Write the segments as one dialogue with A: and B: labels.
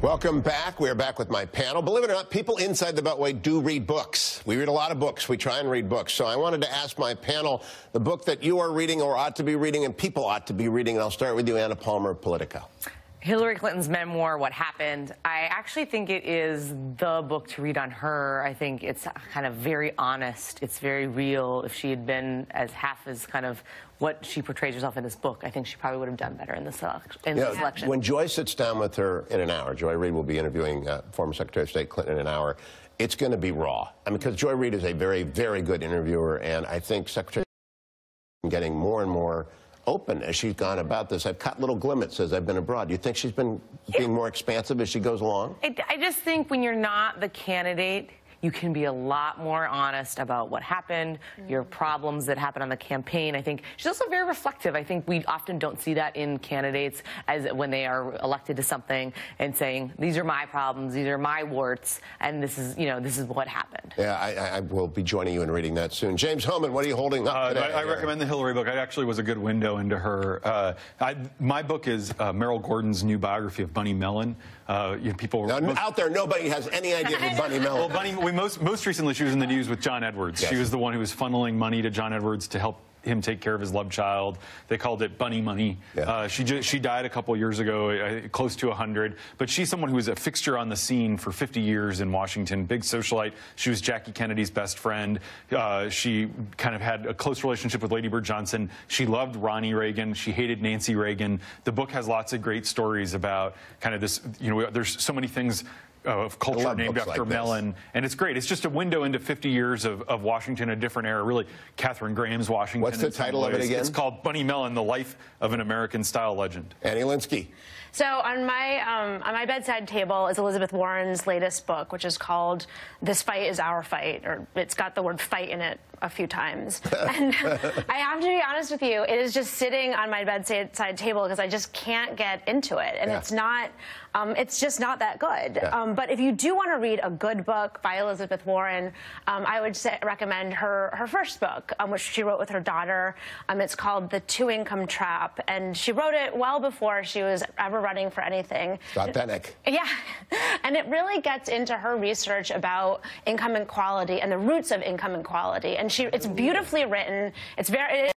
A: Welcome back. We're back with my panel. Believe it or not, people inside the Beltway do read books. We read a lot of books. We try and read books. So I wanted to ask my panel the book that you are reading or ought to be reading and people ought to be reading. And I'll start with you, Anna Palmer of Politico.
B: Hillary Clinton's memoir, What Happened. I actually think it is the book to read on her. I think it's kind of very honest. It's very real. If she had been as half as kind of what she portrays herself in this book, I think she probably would have done better in this election.
A: When Joy sits down with her in an hour, Joy Reid will be interviewing former Secretary of State Clinton in an hour, it's going to be raw. I mean, because Joy Reid is a very, very good interviewer, and I think Secretary is getting more and more open as she's gone about this. I've caught little glimmers as I've been abroad. Do you think she's been being more expansive as she goes along?
B: I just think when you're not the candidate, you can be a lot more honest about what happened, your problems that happened on the campaign. I think she's also very reflective. I think we often don't see that in candidates as when they are elected to something and saying, these are my problems, these are my warts, and this is, this is what happened.
A: Yeah, I will be joining you in reading that soon. James Hohmann, what are you holding up today?
C: I recommend the Hillary book. It actually was a good window into her. My book is Meryl Gordon's new biography of Bunny Mellon. People
A: now, out there, nobody has any idea who Bunny Mellon is.
C: Well, most recently, she was in the news with John Edwards.
A: Yes.
C: She was the one who was funneling money to John Edwards to help him take care of his love child. They called it Bunny Money. Yeah. She died a couple years ago, close to 100. But she's someone who was a fixture on the scene for 50 years in Washington. Big socialite. She was Jackie Kennedy's best friend. She kind of had a close relationship with Lady Bird Johnson. She loved Ronnie Reagan. She hated Nancy Reagan. The book has lots of great stories about kind of this. There's so many things of culture named after Mellon, and it's great. It's just a window into 50 years of Washington, a different era, really Katharine Graham's Washington.
A: What's the title of it again?
C: It's called Bunny Mellon, The Life of an American-Style Legend.
A: Annie Linsky.
D: So on my bedside table is Elizabeth Warren's latest book, which is called This Fight is Our Fight, or it's got the word fight in it a few times. And I have to be honest with you, it is just sitting on my bedside table because I just can't get into it. And it's just not that good.
A: Yeah.
D: But if you do want to read a good book by Elizabeth Warren, I would recommend her first book, which she wrote with her daughter. It's called The Two-Income Trap. And she wrote it well before she was ever running for anything.
A: It's authentic.
D: Yeah. And it really gets into her research about income inequality and the roots of income inequality. And it's beautifully written. It's very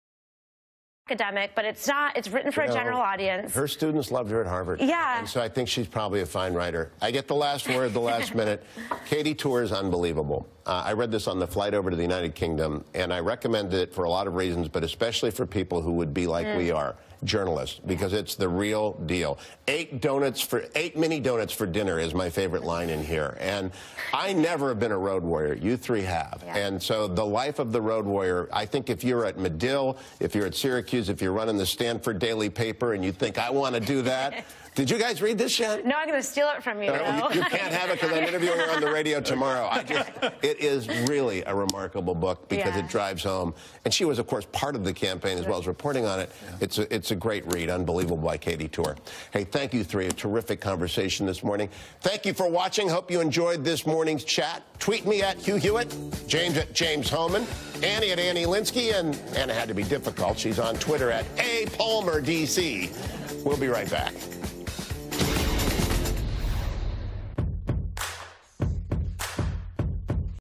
D: academic, but it's not. It's written for a general audience.
A: Her students loved her at Harvard.
D: Yeah.
A: And so I think she's probably a fine writer. I get the last word, the last minute. Katie Tour is unbelievable. I read this on the flight over to the United Kingdom, and I recommended it for a lot of reasons, but especially for people who would be like we are, journalists, because it's the real deal. 8 mini donuts for dinner is my favorite line in here. And I never have been a road warrior. You three have. Yeah. And so the life of the road warrior, I think if you're at Medill, if you're at Syracuse, if you're running the Stanford Daily Paper and you think, I want to do that. Did you guys read this yet?
D: No, I'm going to steal it from you.
A: You can't have it because I'm interviewing her on the radio tomorrow. It is really a remarkable book because it drives home. And she was, of course, part of the campaign as well as reporting on it. Yeah. It's a great read, unbelievable, by Katie Tour. Hey, thank you three. A terrific conversation this morning. Thank you for watching. Hope you enjoyed this morning's chat. Tweet me at Hugh Hewitt, James at James Hohmann, Annie at Annie Linsky, and Anna had to be difficult. She's on Twitter at @APalmerDC. We'll be right back.